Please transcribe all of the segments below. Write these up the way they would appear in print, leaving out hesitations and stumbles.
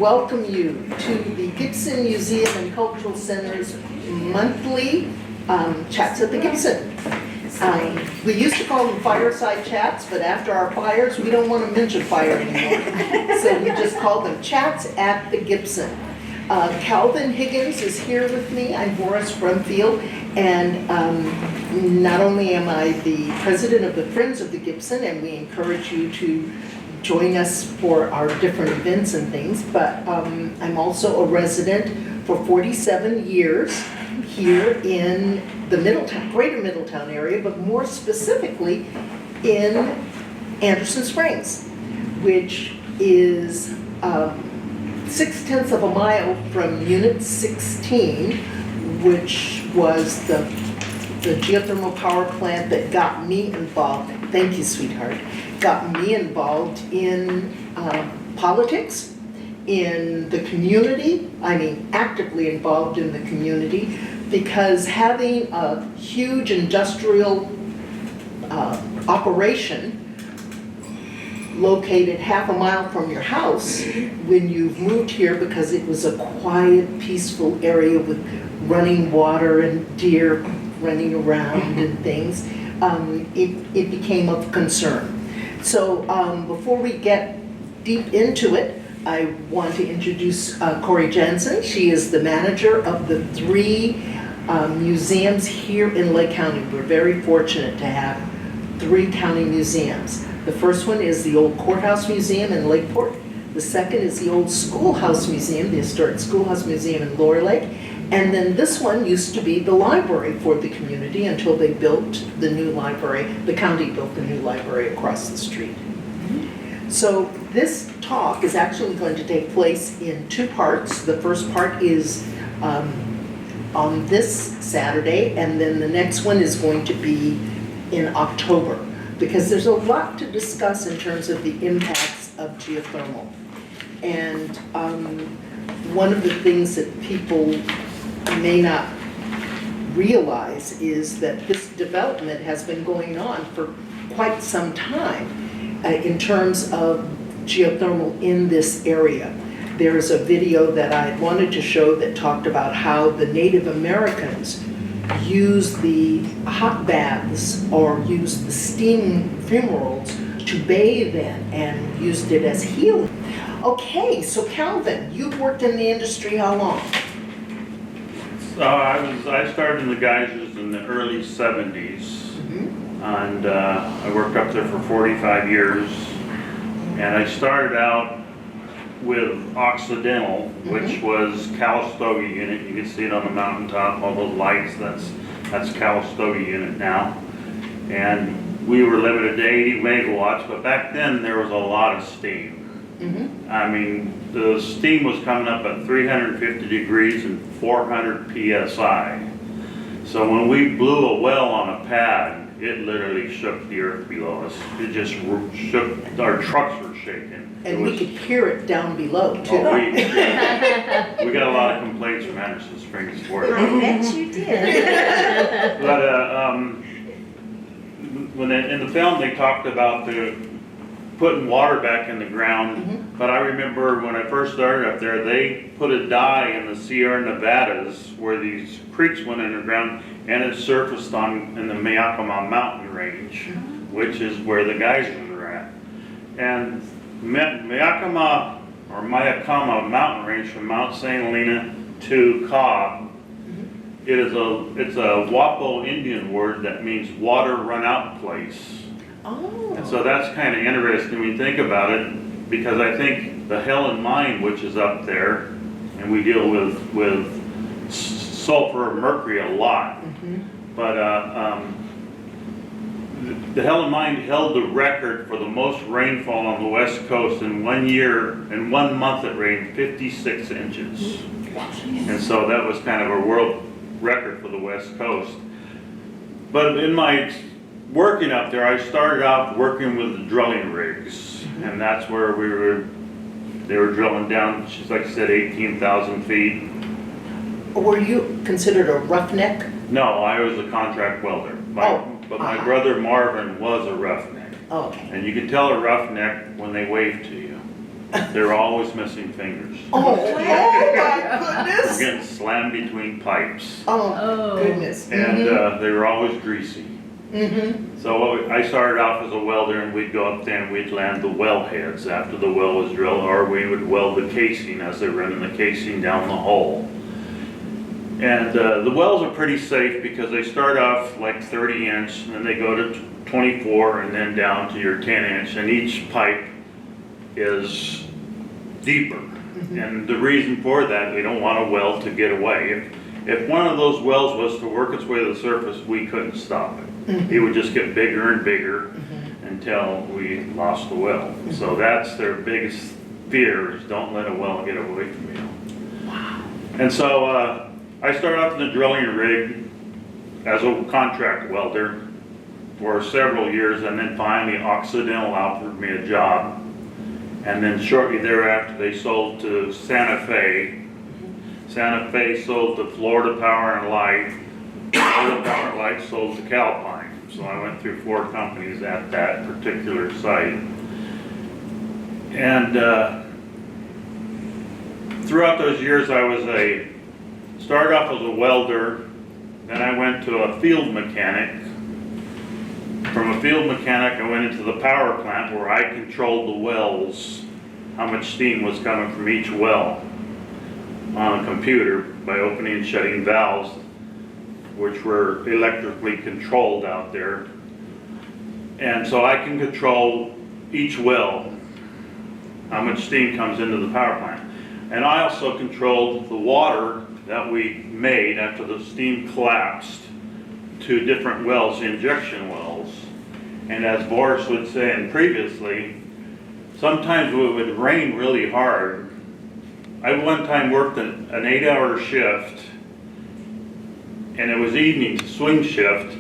welcome you to the Gibson Museum and Cultural Center's monthly chats at the Gibson. We used to call them fireside chats, but after our fires, we don't want to mention fire anymore. So we just call them chats at the Gibson. Calvin Higgins is here with me. I'm Voris Brumfield, and not only am I the president of the Friends of the Gibson, and we encourage you to join us for our different events and things, but I'm also a resident for 47 years here in the Middletown, greater Middletown area, but more specifically in Anderson Springs, which is 0.6 of a mile from Unit 16, which was the geothermal power plant that got me involved. Thank you, sweetheart. Got me involved in politics, in the community. I mean, actively involved in the community, because having a huge industrial operation located half a mile from your house when you've moved here, because it was a quiet, peaceful area with running water and deer running around and things, it became of concern. So before we get deep into it, I want to introduce Corey Jensen. She is the manager of the 3 museums here in Lake County. We're very fortunate to have 3 county museums. The first one is the old Courthouse Museum in Lakeport. The second is the old Schoolhouse Museum, the Historic Schoolhouse Museum in Lower Lake. And then this one used to be the library for the community until they built the new library. The county built the new library across the street. So this talk is actually going to take place in 2 parts. The first part is on this Saturday, and then the next one is going to be in October, because there's a lot to discuss in terms of the impacts of geothermal. And one of the things that people may not realize is that this development has been going on for quite some time in terms of geothermal in this area. There's a video that I wanted to show that talked about how the Native Americans used the hot baths or used the steam fumaroles to bathe in and used it as healing. Okay, so Calvin, you've worked in the industry how long? I started in the geysers in the early 70s, and I worked up there for 45 years. And I started out with Occidental, which was Calistoga unit. You can see it on the mountaintop, all those lights, that's Calistoga unit now. And we were limited to 80 megawatts, but back then there was a lot of steam. I mean, the steam was coming up at 350 degrees and 400 PSI. So when we blew a well on a pad, it literally shook the earth below us. It just shook, our trucks were shaking. And we could hear it down below too. Oh, we got a lot of complaints from Anderson Springs for it. I bet you did. But in the film they talked about putting water back in the ground, but I remember when I first started up there, they put a dye in the Sierra Nevadas where these creeks went underground, and it surfaced in the Mayakama mountain range, which is where the geysers are at. And Mayakama mountain range from Mount St. Helena to Cobb, it's a Wapo Indian word that means water run out place. Oh. And so that's kind of interesting when you think about it, because I think the Helen Mine, which is up there, and we deal with sulfur and mercury a lot, but the Helen Mine held the record for the most rainfall on the West Coast in 1 year. In 1 month it rained 56 inches. And so that was kind of a world record for the West Coast. But in my working up there, I started off working with the drilling rigs, and that's where they were drilling down, just like I said, 18,000 feet. Were you considered a roughneck? No, I was a contract welder. But my brother Marvin was a roughneck. Okay. And you can tell a roughneck when they wave to you. They were always missing fingers. Oh, oh my We're goodness. getting slammed between pipes. Oh, Oh. goodness. And they were always greasy. Mm-hmm. So I started off as a welder, and we'd go up there and we'd land the well heads after the well was drilled, or we would weld the casing as they're running the casing down the hole. And the wells are pretty safe because they start off like 30 inch, and then they go to 24, and then down to your 10 inch, and each pipe is deeper. And the reason for that, we don't want a well to get away. If one of those wells was to work its way to the surface, we couldn't stop it. It would just get bigger and bigger until we lost the well. So that's their biggest fear, is don't let a well get away from you. Wow. And so I started off in the drilling rig as a contract welder for several years, and then finally Occidental offered me a job. And then shortly thereafter, they sold to Santa Fe. Santa Fe sold to Florida Power and Light. Florida Power and Light sold to Calpine. So I went through 4 companies at that particular site. And throughout those years, I started off as a welder. Then I went to a field mechanic. From a field mechanic, I went into the power plant where I controlled the wells, how much steam was coming from each well on a computer by opening and shutting valves, which were electrically controlled out there. And so I can control each well, how much steam comes into the power plant. And I also controlled the water that we made after the steam collapsed to different wells, injection wells. And as Voris would say, and previously, sometimes it would rain really hard. I one time worked an 8-hour shift, and it was evening swing shift,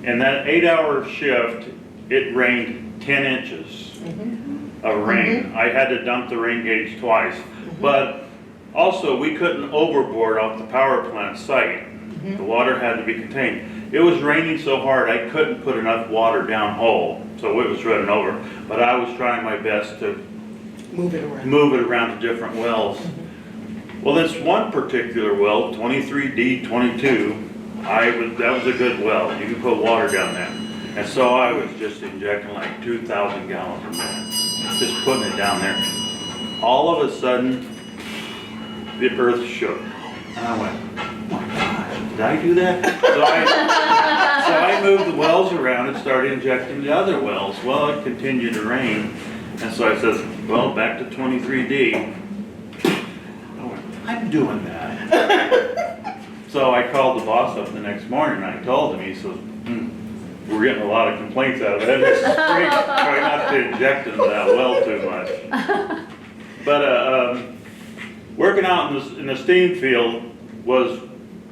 and that 8-hour shift, it rained 10 inches of rain. I had to dump the rain gauge twice. But also, we couldn't overboard off the power plant site. The water had to be contained. It was raining so hard I couldn't put enough water down hole, so it was running over. But I was trying my best to move it around to different wells. Well, this one particular well, 23D22, that was a good well. You could put water down there. And so I was just injecting like 2,000 gallons a minute, just putting it down there. All of a sudden, the earth shook. And I went, oh my God, did I do that? So I moved the wells around and started injecting the other wells. Well, it continued to rain. And so I says, well, back to 23D. I went, I'm doing that. So I called the boss up the next morning and I told him, he says, we're getting a lot of complaints out of it. It's great. Try not to inject into that well too much. But working out in the steam field was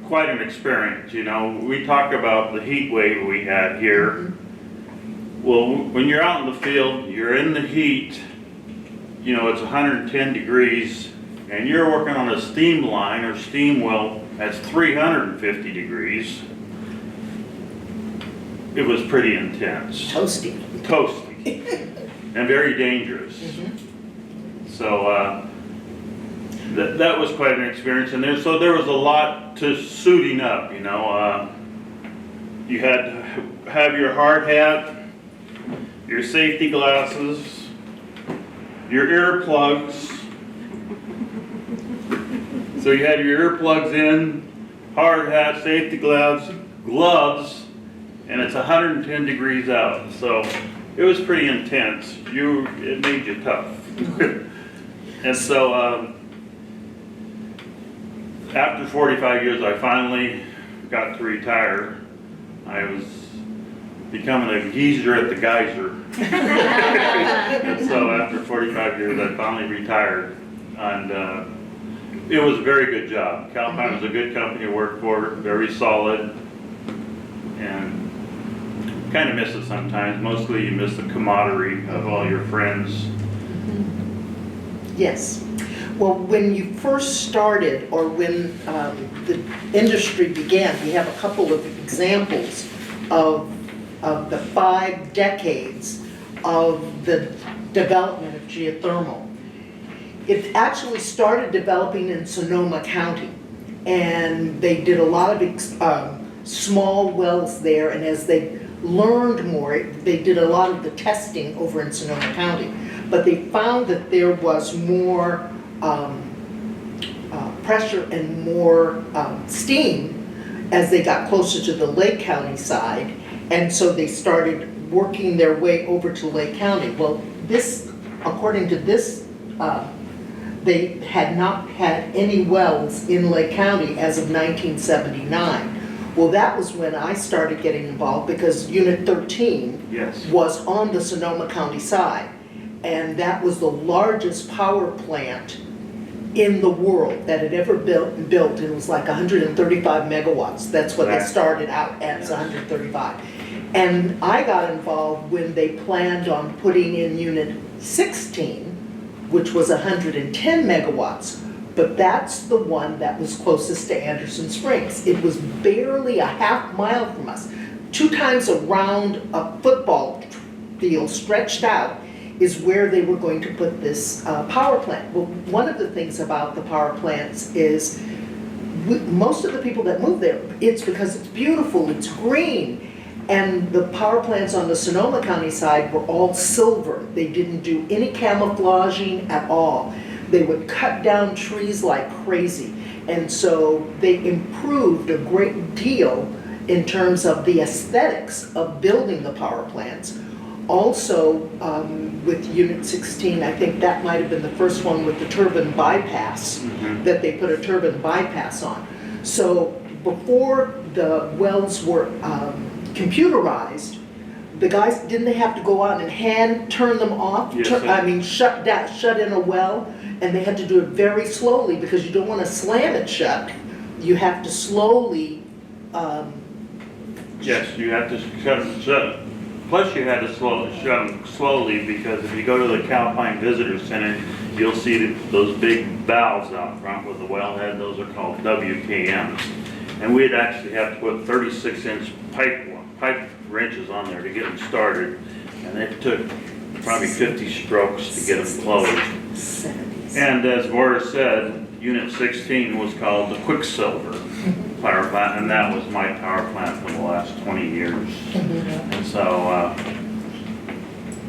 quite an experience. You know, we talk about the heat wave we had here. Well, when you're out in the field, you're in the heat, you know, it's 110 degrees, and you're working on a steam line or steam well that's 350 degrees. It was pretty intense. Toasty. And very dangerous. So that was quite an experience. And there was a lot to suiting up, you know. You had to have your hard hat, your safety glasses, your earplugs. So you had your earplugs in, hard hat, safety gloves, and it's 110 degrees out. So it was pretty intense. It made you tough. And so after 45 years, I finally got to retire. I was becoming a geezer at the geyser. And so after 45 years, I finally retired. And it was a very good job. Calpine was a good company to work for, very solid. And kind of miss it sometimes. Mostly you miss the camaraderie of all your friends. Yes. Well, when you first started, or when the industry began, we have a couple of examples of the 5 decades of the development of geothermal. It actually started developing in Sonoma County, and they did a lot of small wells there, and as they learned more, they did a lot of the testing over in Sonoma County. But they found that there was more pressure and more steam as they got closer to the Lake County side, and so they started working their way over to Lake County. Well, this, according to this, they had not had any wells in Lake County as of 1979. Well, that was when I started getting involved, because Unit 13 Yes. was on the Sonoma County side, and that was the largest power plant in the world that had ever built. It was like 135 megawatts. That's what they started out as, 135. And I got involved when they planned on putting in Unit 16, which was 110 megawatts. But that's the one that was closest to Anderson Springs. It was barely a half mile from us. 2 times around a football field stretched out is where they were going to put this power plant. Well, one of the things about the power plants is most of the people that move there, it's because it's beautiful, it's green. And the power plants on the Sonoma County side were all silver. They didn't do any camouflaging at all. They would cut down trees like crazy. And so they improved a great deal in terms of the aesthetics of building the power plants. Also, with Unit 16, I think that might have been the first one with the turbine bypass, that they put a turbine bypass on. So before the wells were computerized, the guys, didn't they have to go out and hand turn them off? Yes, Shut in a well, and they had to do it very slowly because you don't want to slam it shut. You have to slowly. Yes, you have to shut them shut. Plus, you had to shut them slowly, because if you go to the Calpine Visitor Center, you'll see those big valves out front with the wellhead. Those are called WKMs. And we'd actually have to put 36-inch pipe wrenches on there to get them started. And it took probably 50 strokes to get them closed. And as Voris said, Unit 16 was called the Quicksilver power plant, and that was my power plant for the last 20 years. And so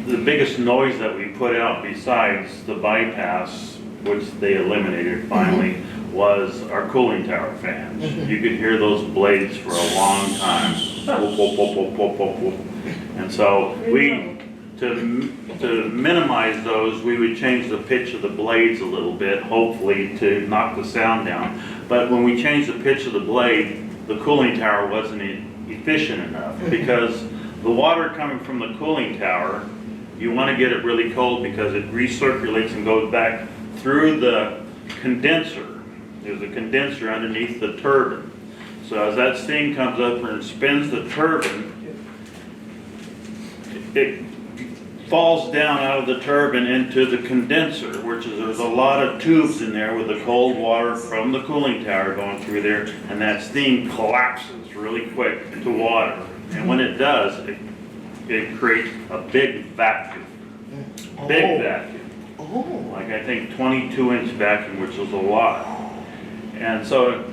the biggest noise that we put out, besides the bypass, which they eliminated finally, was our cooling tower fans. You could hear those blades for a long time. Whoop, whoop, whoop, whoop, whoop, whoop, whoop. And so to minimize those, we would change the pitch of the blades a little bit, hopefully to knock the sound down. But when we changed the pitch of the blade, the cooling tower wasn't efficient enough, because the water coming from the cooling tower, you want to get it really cold because it recirculates and goes back through the condenser. There's a condenser underneath the turbine. So as that steam comes up and spins the turbine, it falls down out of the turbine into the condenser, there's a lot of tubes in there with the cold water from the cooling tower going through there, and that steam collapses really quick to water. And when it does, it creates a big vacuum. Big vacuum. Like I think 22-inch vacuum, which is a lot. And so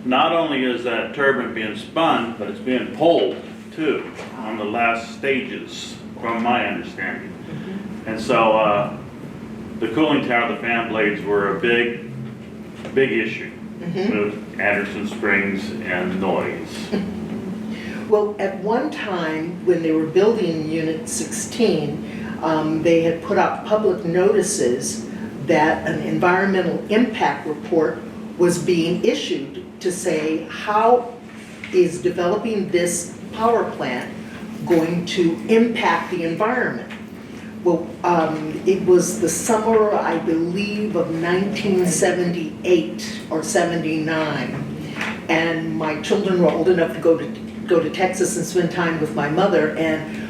not only is that turbine being spun, but it's being pulled too on the last stages, from my understanding. And so the cooling tower, the fan blades were a big issue with Anderson Springs and noise. Well, at one time, when they were building Unit 16, they had put out public notices that an environmental impact report was being issued to say, how is developing this power plant going to impact the environment? Well, it was the summer, I believe, of 1978 or 79, and my children were old enough to go to Texas and spend time with my mother, and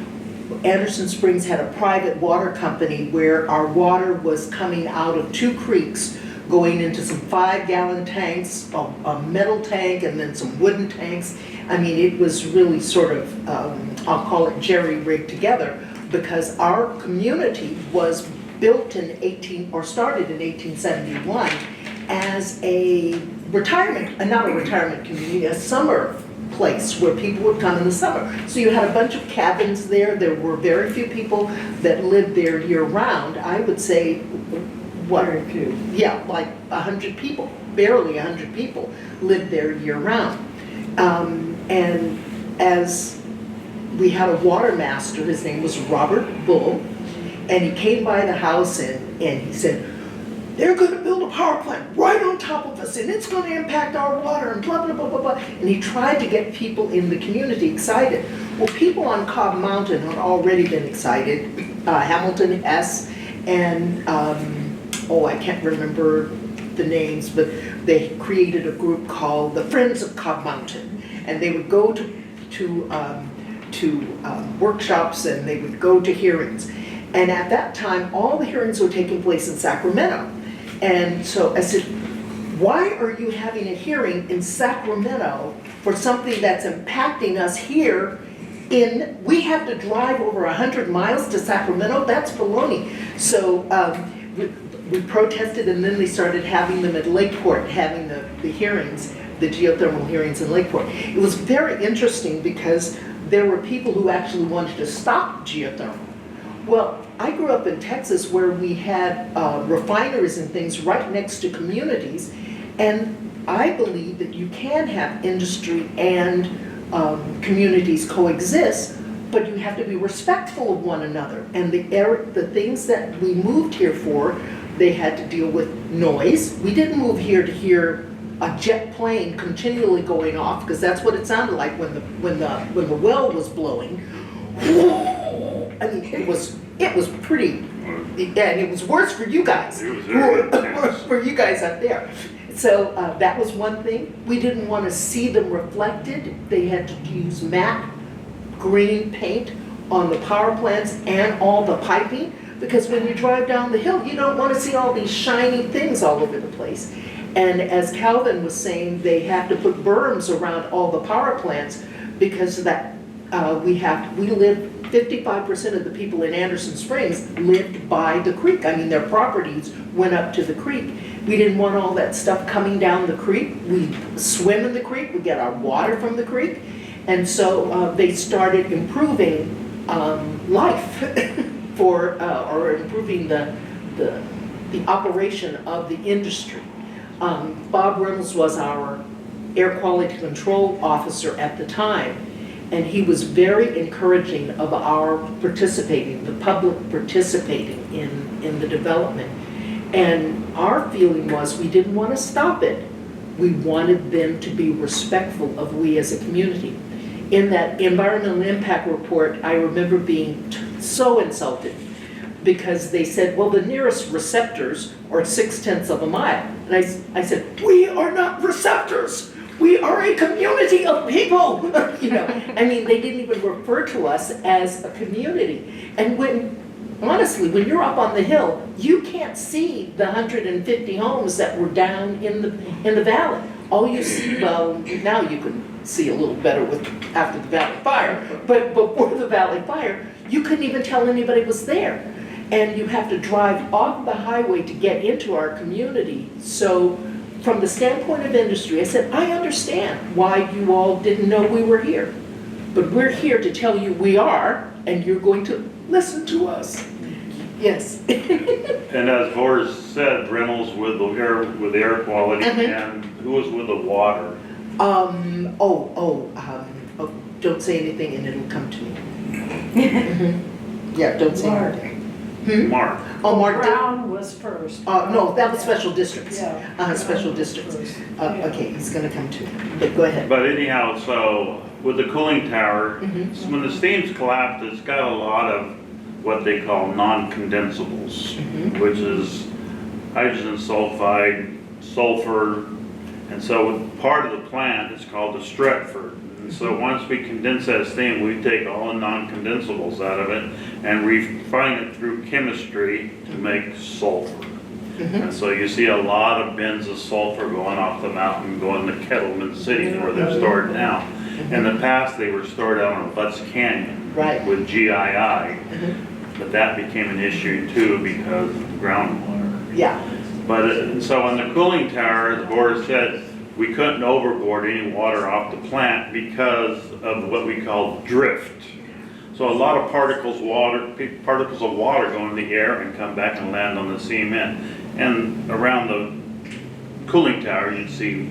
Anderson Springs had a private water company where our water was coming out of 2 creeks, going into some 5-gallon tanks, a metal tank, and then some wooden tanks. I mean, it was really sort of, I'll call it jerry-rigged together, because our community was built in started in 1871 as a retirement, not a retirement community, a summer place where people would come in the summer. So you had a bunch of cabins there. There were very few people that lived there year-round. I would say, what? Very few. Yeah, like 100 people, barely 100 people lived there year-round. And as we had a water master, his name was Robert Bull, and he came by the house and he said, they're gonna build a power plant right on top of us and it's gonna impact our water and blah, blah, blah, blah, blah. And he tried to get people in the community excited. Well, people on Cobb Mountain had already been excited. Hamilton S. and, I can't remember the names, but they created a group called the Friends of Cobb Mountain. And they would go to workshops and they would go to hearings. And at that time, all the hearings were taking place in Sacramento. And so I said, why are you having a hearing in Sacramento for something that's impacting us here we have to drive over 100 miles to Sacramento? That's baloney. So we protested, and then they started having them at Lakeport, having the hearings, the geothermal hearings in Lakeport. It was very interesting because there were people who actually wanted to stop geothermal. Well, I grew up in Texas where we had refineries and things right next to communities, and I believe that you can have industry and communities coexist, but you have to be respectful of one another. And the things that we moved here for, they had to deal with noise. We didn't move here to hear a jet plane continually going off, because that's what it sounded like when the well was blowing. I mean, it was pretty, and it was worse for you guys. It was very intense. For you guys up there. So that was one thing. We didn't want to see them reflected. They had to use matte green paint on the power plants and all the piping, because when you drive down the hill, you don't want to see all these shiny things all over the place. And as Calvin was saying, they have to put berms around all the power plants because of that. We live, 55% of the people in Anderson Springs lived by the creek. I mean, their properties went up to the creek. We didn't want all that stuff coming down the creek. We swim in the creek, we get our water from the creek. And so they started improving life or improving the operation of the industry. Bob Reynolds was our air quality control officer at the time, and he was very encouraging of our participating, the public participating in the development. And our feeling was we didn't want to stop it. We wanted them to be respectful of we as a community. In that environmental impact report, I remember being so insulted because they said, well, the nearest receptors are 0.6 of a mile. And I said, we are not receptors. We are a community of people. You know, I mean, they didn't even refer to us as a community. And honestly, when you're up on the hill, you can't see the 150 homes that were down in the valley. All you see, well, now you can see a little better after the valley fire, but before the valley fire, you couldn't even tell anybody was there. And you have to drive off the highway to get into our community. So from the standpoint of industry, I said, I understand why you all didn't know we were here. But we're here to tell you we are, and you're going to listen to us. Yes. And as Voris said, Reynolds with the air quality, and who was with the water? Don't say anything and it'll come to me. Yeah, don't say anything. Mark. Oh, Mark. Brown was first. No, that was special districts. Yeah. Special districts. Okay, he's gonna come to me, but go ahead. But anyhow, so with the cooling tower, when the steam's collapsed, it's got a lot of what they call non-condensables, which is hydrogen sulfide, sulfur, and so part of the plant is called the Stretford. And so once we condense that steam, we take all the non-condensables out of it and refine it through chemistry to make sulfur. And so you see a lot of bins of sulfur going off the mountain, going to Kettleman City where they're stored now. In the past, they were stored out on Butts Canyon with GII. but that became an issue too because of the groundwater. Yeah, But, so on the cooling tower, the board said we couldn't overboard any water off the plant because of what we call drift. So a lot of particles of water go in the air and come back and land on the cement. And around the cooling tower, you'd see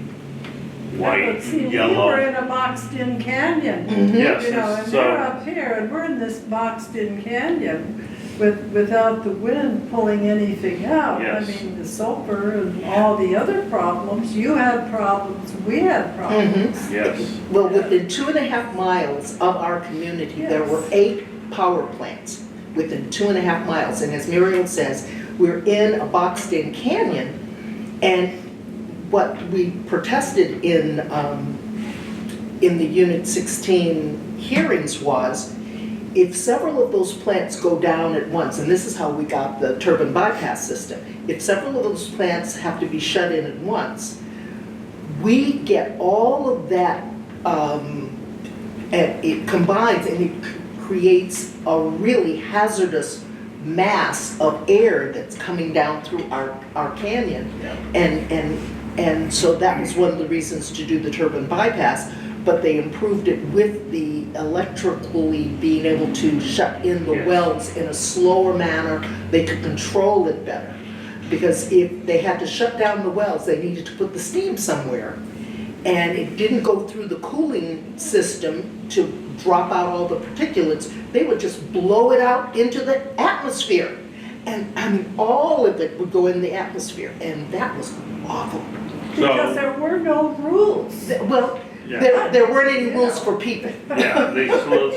white, But see, yellow. we were in a boxed-in canyon, Yes, you know, and so- they're up here, and we're in this boxed-in canyon without the wind pulling anything out. Yes. I mean, the sulfur and all the other problems, you had problems, we had problems. Yes, well, within 2.5 miles of our community, there were 8 power plants within 2.5 miles. And as Muriel says, we're in a boxed-in canyon, and what we protested in the Unit 16 hearings was, if several of those plants go down at once, and this is how we got the turbine bypass system, if several of those plants have to be shut in at once, we get all of that, and it combines and it creates a really hazardous mass of air that's coming down through our canyon. And so that was one of the reasons to do the turbine bypass, but they improved it with the electrically being able to shut in the Yes. wells in a slower manner. They could control it better. Because if they had to shut down the wells, they needed to put the steam somewhere. And it didn't go through the cooling system to drop out all the particulates. They would just blow it out into the atmosphere. And I mean, all of it would go in the atmosphere, and that was awful. Because so, there were no rules. Well, yeah, there weren't any rules for people. yeah, they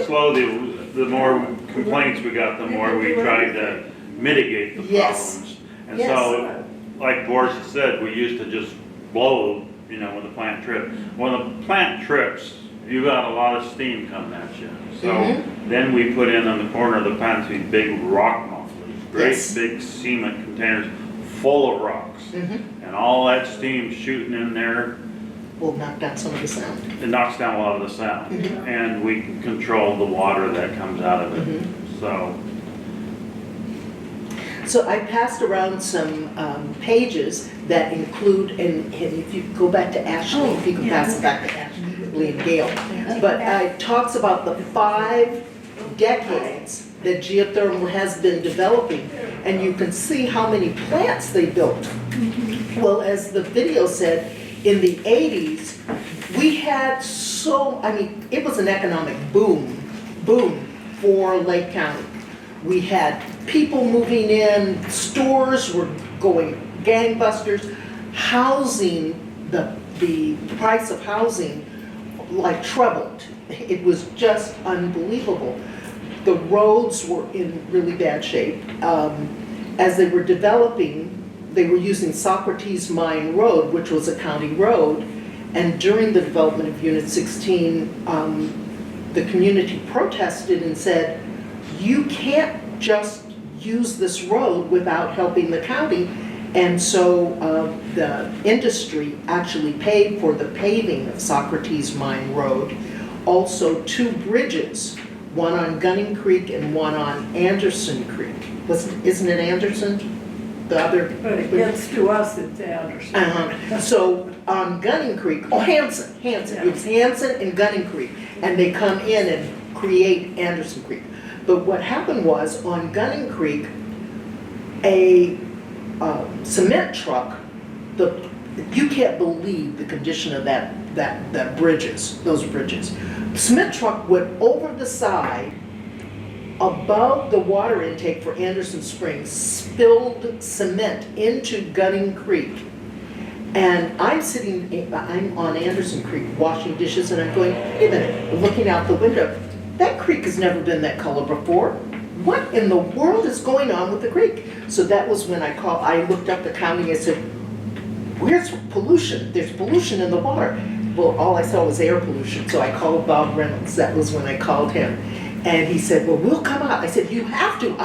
slowly, the more complaints we got, the more we tried to mitigate the Yes. problems. And Yes. so, like Boris said, we used to just blow, you know, when the plant tripped. When the plant trips, you got a lot of steam coming at you. So Mhm. then we put in on the corner of the plant these big rock mufflers, great Yes. big cement containers full of rocks. Mhm. And all that steam shooting in there, Will knock down some of the sound. it knocks down a lot of the sound. Mhm. And we can control the water that comes out of it. Mhm. So I passed around some pages that include, and if you go back to Ashley, if you can pass it back to Ashley and Gail. But it talks about the 5 decades that geothermal has been developing, and you can see how many plants they built. Well, as the video said, in the 80s, we had it was an economic boom for Lake County. We had people moving in, stores were going gangbusters, housing, the price of housing like trebled. It was just unbelievable. The roads were in really bad shape. As they were developing, they were using Socrates Mine Road, which was a county road, and during the development of Unit 16, the community protested and said, you can't just use this road without helping the county. And so the industry actually paid for the paving of Socrates Mine Road. Also 2 bridges, one on Gunning Creek and one on Anderson Creek. Isn't it Anderson? The other? But it gets to us, it's Anderson. So on Gunning Creek, Hanson. It was Hanson and Gunning Creek. And they come in and create Anderson Creek. But what happened was, on Gunning Creek, a cement truck, you can't believe the condition of those bridges. Cement truck went over the side, above the water intake for Anderson Springs, spilled cement into Gunning Creek. And I'm on Anderson Creek washing dishes, and I'm going, wait a minute, looking out the window. That creek has never been that color before. What in the world is going on with the creek? So that was when I looked up the county and said, where's pollution? There's pollution in the water. Well, all I saw was air pollution, so I called Bob Reynolds. That was when I called him. And he said, well, we'll come out. I said, you have to.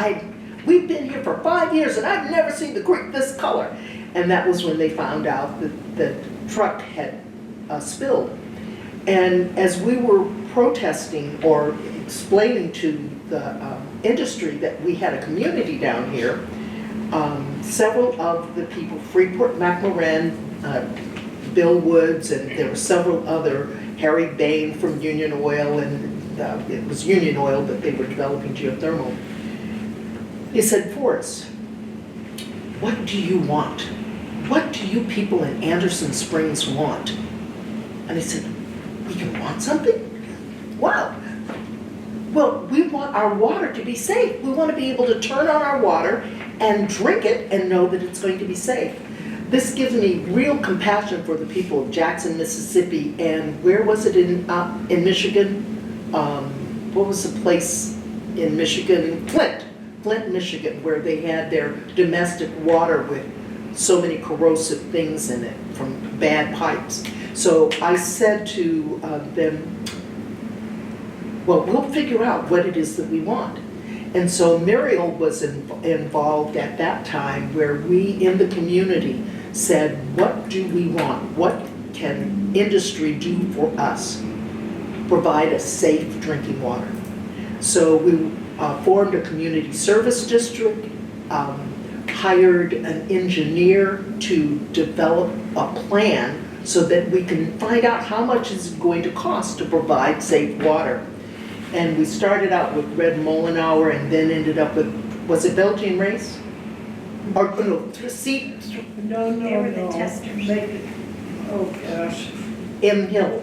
We've been here for 5 years, and I've never seen the creek this color. And that was when they found out that the truck had spilled. And as we were protesting or explaining to the industry that we had a community down here. Several of the people, Freeport McMoran, Bill Woods, and there were several other, Harry Bain from Union Oil, and it was Union Oil, but they were developing geothermal. He said, Voris, what do you want? What do you people in Anderson Springs want? And I said, we can want something? Wow. Well, we want our water to be safe. We want to be able to turn on our water and drink it and know that it's going to be safe. This gives me real compassion for the people of Jackson, Mississippi, and where was it in Michigan? What was the place in Michigan? Flint, Michigan, where they had their domestic water with so many corrosive things in it from bad pipes. So I said to them, well, we'll figure out what it is that we want. And so Muriel was involved at that time, where we in the community said, what do we want? What can industry do for us? Provide us safe drinking water. So we formed a community service district, hired an engineer to develop a plan so that we can find out how much is going to cost to provide safe water. And we started out with Red Mollenauer and then ended up with, was it Belgian Race? Or no, No, They were the no. testers. Make it, oh gosh, M Hill,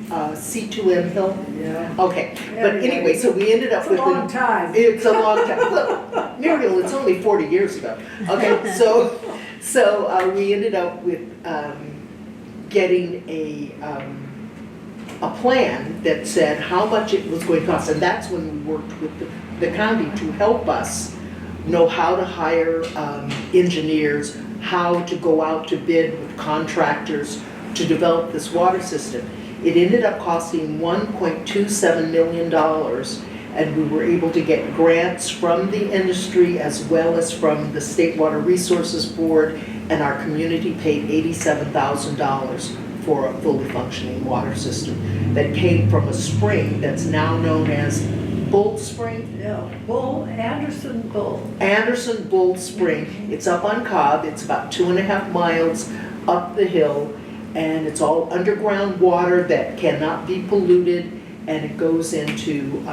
C2M Hill. yeah. Okay, but anyway, so we ended up It's a with. long time. It's a long time. Look, Muriel, it's only 40 years ago. Okay, so we ended up with getting a plan that said how much it was going to cost, and that's when we worked with the county to help us know how to hire engineers, how to go out to bid with contractors to develop this water system. It ended up costing $1.27 million, and we were able to get grants from the industry as well as from the State Water Resources Board, and our community paid $87,000 for a fully functioning water system that came from a spring that's now known as Bull Spring. Yeah, Anderson Bull. Anderson Bull Spring. It's up on Cobb. It's about 2.5 miles up the hill, and it's all underground water that cannot be polluted, and it goes into,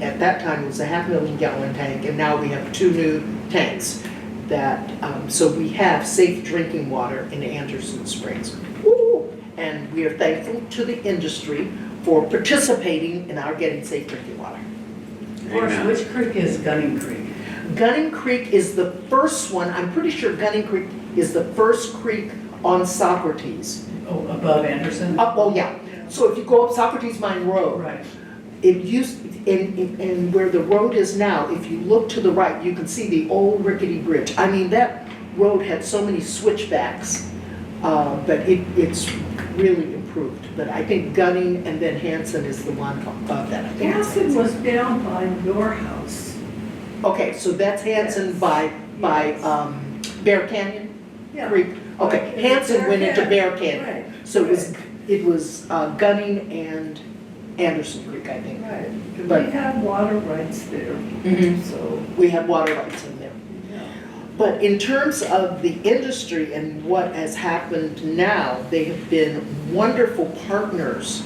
at that time it was a 500,000 gallon tank, and now we have 2 new tanks that, so we have safe drinking water in Anderson Springs. Woo! And we are thankful to the industry for participating in our getting safe drinking water. Voris, Amen. which creek is Gunning Creek? Gunning Creek is the first one, I'm pretty sure Gunning Creek is the first creek on Socrates. Oh, above Anderson? Oh yeah, so if you go up Socrates Mine Road, Right. it used, and where the road is now, if you look to the right, you can see the old rickety bridge. I mean, that road had so many switchbacks, but it's really improved. But I think Gunning and then Hanson is the one above that. I think it's Hanson was down by your house. Okay, so that's Hanson Yes. by Yes. Bear Canyon Yeah. Creek. Okay, Right. Hanson went into Bear Canyon. Right. So it was Gunning and Anderson Creek, I think. Right, 'cause But- we had water rights there, Mhm. so, We have water rights in there. yeah. But in terms of the industry and what has happened now, they have been wonderful partners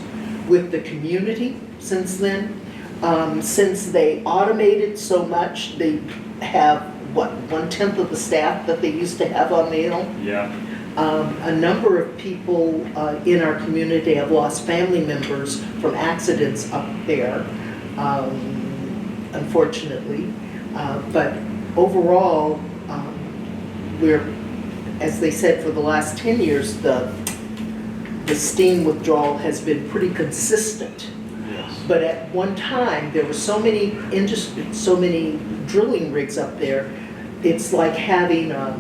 with the community since then. Since they automated so much, they have, what, 1/10 of the staff that they used to have on the hill? Yeah, A number of people in our community have lost family members from accidents up there, unfortunately. But overall, we're, as they said, for the last 10 years, the steam withdrawal has been pretty consistent. yes. But at one time, there were so many drilling rigs up there, it's like having a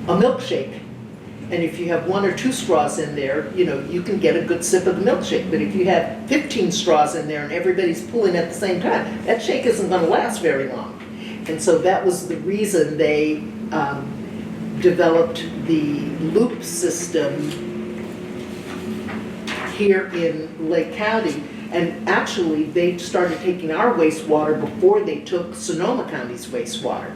milkshake. And if you have 1 or 2 straws in there, you know, you can get a good sip of the milkshake. But if you have 15 straws in there and everybody's pulling at the same time, that shake isn't gonna last very long. And so that was the reason they developed the loop system here in Lake County, And actually, they started taking our wastewater before they took Sonoma County's wastewater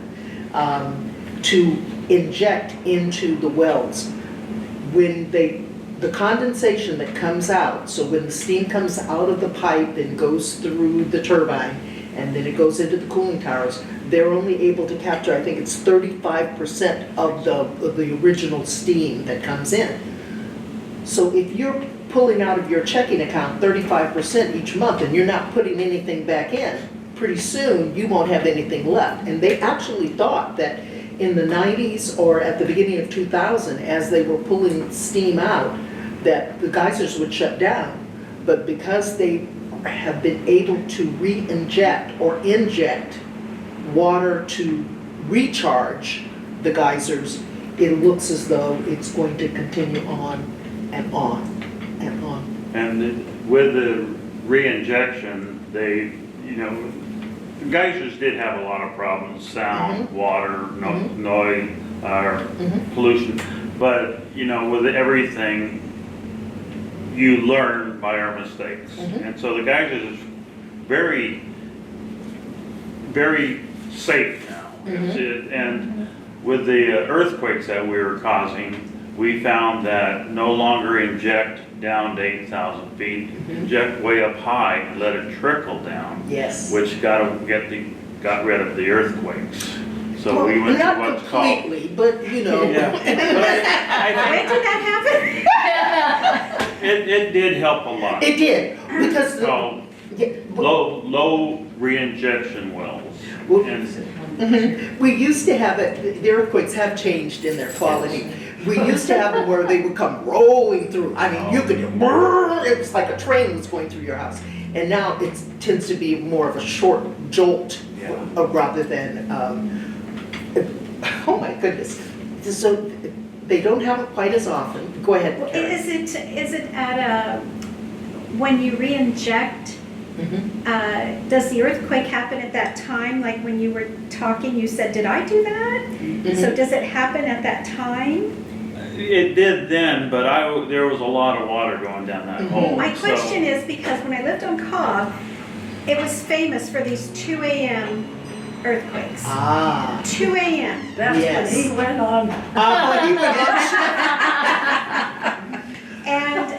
to inject into the wells. When the condensation that comes out, so when the steam comes out of the pipe and goes through the turbine, and then it goes into the cooling towers, they're only able to capture, I think it's 35% of the original steam that comes in. So if you're pulling out of your checking account 35% each month and you're not putting anything back in, pretty soon you won't have anything left. And they actually thought that in the 90s or at the beginning of 2000, as they were pulling steam out, that the geysers would shut down. But because they have been able to re-inject or inject water to recharge the geysers, it looks as though it's going to continue on and on and on. And with the re-injection, they, you know, the geysers did have a lot of problems, sound, water, noise, pollution. But, you know, with everything, you learn by our mistakes. And so the geysers is very, very safe now. And with the earthquakes that we were causing, we found that no longer inject down to 8,000 feet, inject way up high and let it trickle down. Yes. Which got rid of the earthquakes. So Well, we went to not what's called. completely, but you know. Yeah. But I When did that happen? think it did help a lot. It did, because the, Called yeah, low re-injection wells. well, And we used to have it, the earthquakes have changed in their quality. We used to have them where they would come rolling through. I mean, you could, it was like a train was going through your house. And now it tends to be more of a short jolt rather than, oh my goodness. So they don't have it quite as often. Go ahead, Karen. Is it at a, when you re-inject, does the earthquake happen at that time? Like when you were talking, you said, did I do that? So does it happen at that time? it did then, but there was a lot of water going down that hole. My so- question is, because when I lived on Cobb, it was famous for these 2 a.m. earthquakes. Ah. 2 a.m. That's Yes. when he went on. And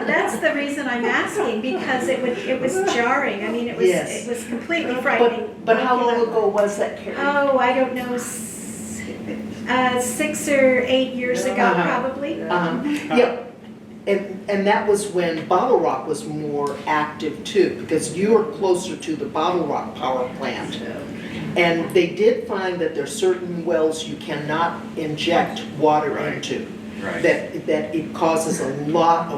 that's the reason I'm asking, because it was jarring. I mean, it Yes. was completely frightening. But how long ago was that, Karen? Oh, I don't know, 6 or 8 years ago, Uh-huh. probably. Yeah, and that was when Bottle Rock was more active too, because you are closer to the Bottle Rock power plant. And they did find that there's certain wells you cannot inject water Right. into. Right. That it causes a lot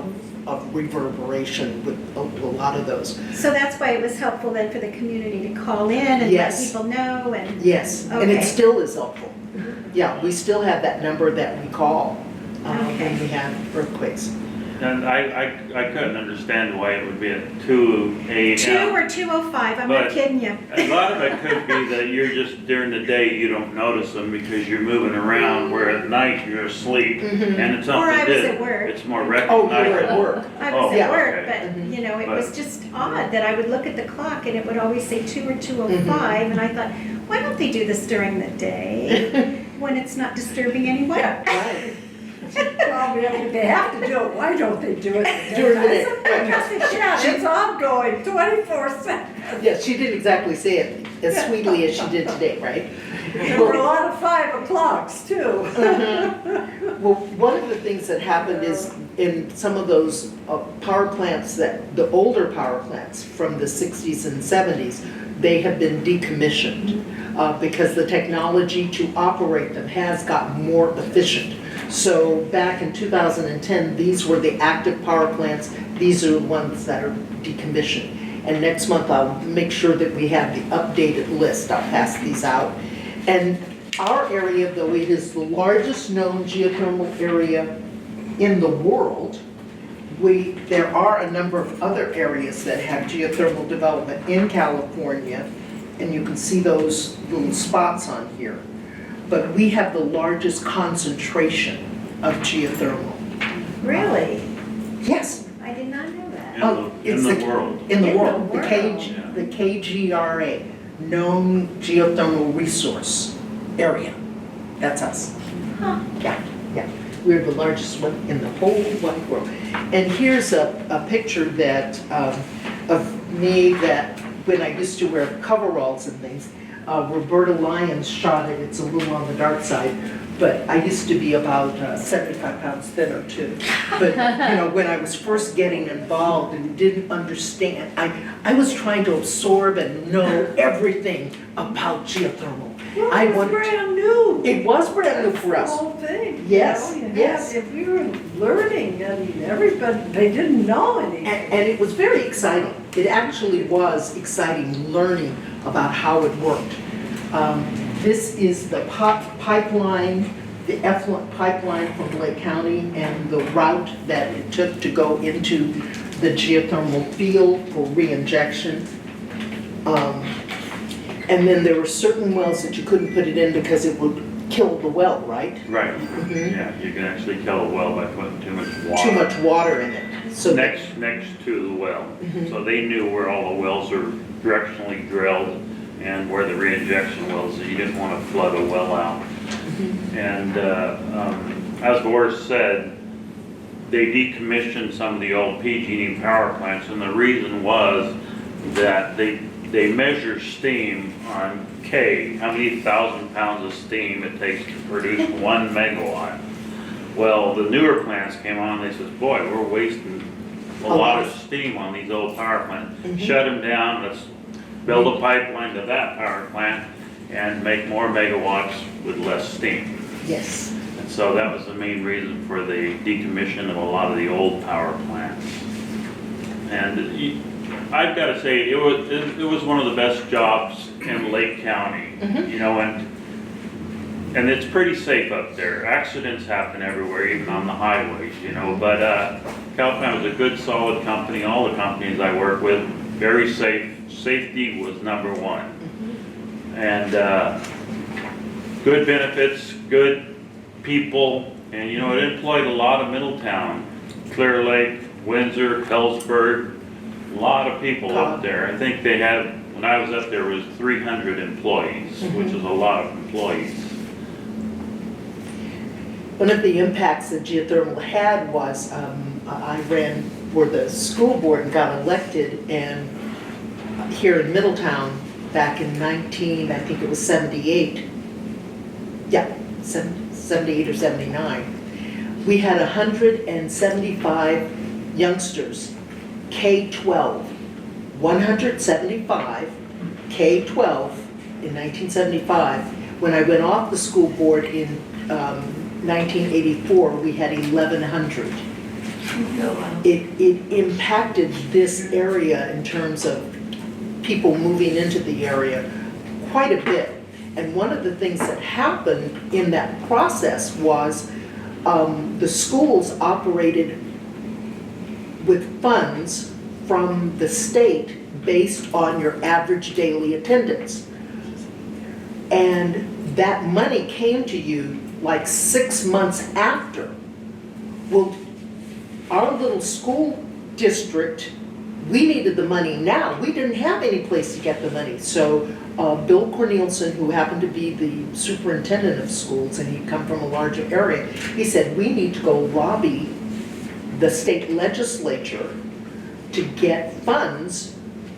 of reverberation with a lot of those. So that's why it was helpful then for the community to call in and let Yes. people know and. Yes, and Okay. it still is helpful. Yeah, we still have that number that we call Okay. when we have earthquakes. And I couldn't understand why it would be at 2 a.m. 2 or 2:05, I'm not But- kidding you. A lot of it could be that you're just, during the day, you don't notice them because you're moving around, where at night you're asleep, and it's Or something I was that at work. it's more Oh, recognizable. you were at work. I was Oh, at work, okay. but, you know, it But- was just odd that I would look at the clock and it would always say 2 or 2:05, and I thought, why don't they do this during the day when it's not disturbing anyone? Right. Well, if they have to do it, why don't they do it During the day, Because it's ongoing, 24/7. Yeah, she didn't exactly say it as sweetly as she did today, right? There were a lot of 5 o'clocks too. Well, one of the things that happened is in some of those power plants the older power plants from the 60s and 70s, they have been decommissioned because the technology to operate them has gotten more efficient. So back in 2010, these were the active power plants. These are the ones that are decommissioned. And next month, I'll make sure that we have the updated list. I'll pass these out. And our area, though it is the largest known geothermal area in the world, there are a number of other areas that have geothermal development in California, and you can see those little spots on here. But we have the largest concentration of geothermal. Really? Yes. I did not know that. Oh, in it's the world. In the In the world, world. Yeah. the KGRA, known geothermal resource area. That's us. Huh. Yeah, yeah. We're the largest one in the whole wide world. And here's a picture that, of me that, when I used to wear coveralls and things, Roberta Lyons shot it. It's a little on the dark side, but I used to be about 75 pounds thinner too. But, you know, when I was first getting involved and didn't understand, I was trying to absorb and know everything about geothermal. I Well, it was wanted to- brand new. It was brand new That's for the us. whole thing. Yes, You know, you yes. had- If we were learning, and everybody, they didn't know anything. And it was very exciting. It actually was exciting learning about how it worked. This is the pipeline, the effluent pipeline from Lake County and the route that it took to go into the geothermal field for reinjection. And then there were certain wells that you couldn't put it in because it would kill the well, right? Right, Mhm. yeah, you can actually kill a well by putting too much water. Too much water in it. So Next to the well. Mhm. So they knew where all the wells are directionally drilled and where the reinjection wells, you didn't want to flood a well out. And as Voris said, they decommissioned some of the old PG&E power plants, and the reason was that they measure steam on K, how many thousand pounds of steam it takes to produce 1 megawatt. Well, the newer plants came on, they says, boy, we're wasting a lot of steam on these old power plants. Shut them down, let's build a pipeline to that power plant and make more megawatts with less steam. yes. And so that was the main reason for the decommission of a lot of the old power plants. And I've got to say, it was one of the best jobs in Lake County, you know, and it's pretty safe up there. Accidents happen everywhere, even on the highways, you know, but Calpine was a good, solid company. All the companies I work with, very safe. Safety was number one. And good benefits, good people, and you know, it employed a lot of Middletown, Clear Lake, Windsor, Hellsburg, a lot of people up there. I think they had, when I was up there, was 300 employees, which is a lot of employees. One of the impacts that geothermal had was I ran for the school board and got elected, and here in Middletown back in I think it was 78. Yeah, 78 or 79. We had 175 youngsters, K-12, 175 K-12 in 1975. When I went off the school board in 1984, we had 1,100. It impacted this area in terms of people moving into the area quite a bit. And one of the things that happened in that process was the schools operated with funds from the state based on your average daily attendance. And that money came to you like 6 months after. Well, our little school district, we needed the money now. We didn't have any place to get the money. So Bill Cornelison, who happened to be the superintendent of schools, and he'd come from a larger area, he said, we need to go lobby the state legislature to get funds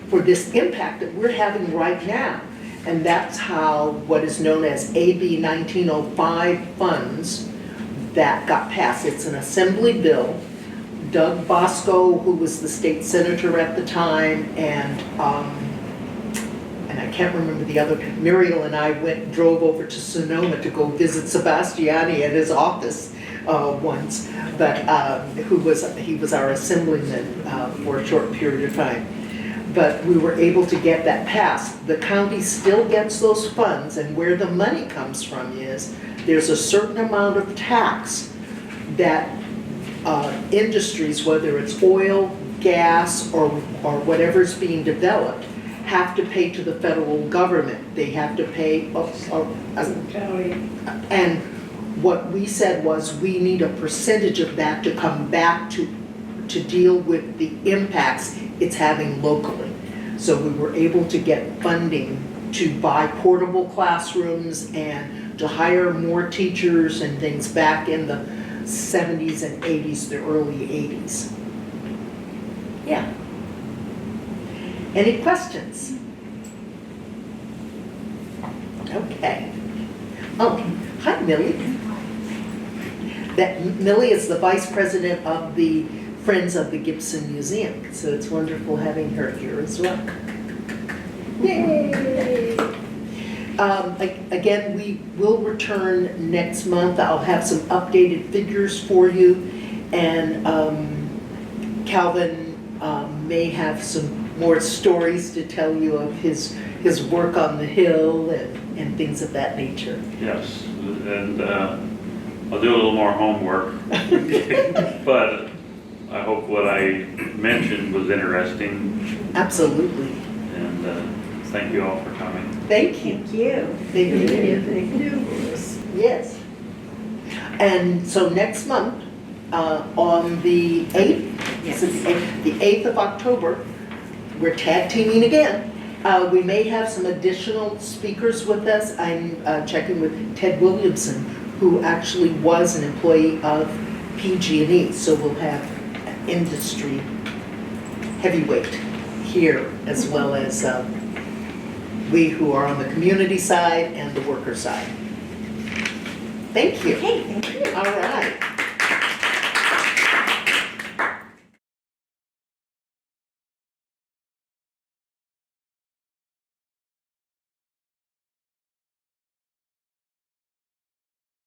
for this impact that we're having right now. And that's how what is known as AB 1905 funds that got passed. It's an assembly bill. Doug Bosco, who was the state senator at the time, and I can't remember the other, Muriel and I drove over to Sonoma to go visit Sebastiani at his office once, but he was our assemblyman for a short period of time. But we were able to get that passed. The county still gets those funds, and where the money comes from is there's a certain amount of tax that industries, whether it's oil, gas, or whatever's being developed, have to pay to the federal government. They have to pay, and what we said was we need a percentage of that to come back to to deal with the impacts it's having locally. So we were able to get funding to buy portable classrooms and to hire more teachers and things back in the 70s and 80s, the early 80s. Yeah. Any questions? Okay. Oh, hi Millie. Millie is the vice president of the Friends of the Gibson Museum, so it's wonderful having her here as well. Yay! Again, we will return next month. I'll have some updated figures for you, and Calvin may have some more stories to tell you of his work on the Hill and things of that nature. Yes, and I'll do a little more homework, but I hope what I mentioned was interesting, Absolutely. and thank you all for coming. Thank you. Thank you. Thank you. Thank you. Yes. And so next month, on the 8th, Yes. so the 8th of October, we're tag teaming again. We may have some additional speakers with us. I'm checking with Ted Williamson, who actually was an employee of PG&E, so we'll have an industry heavyweight here, as well as we who are on the community side and the worker side. Thank you. Okay, thank you. All right.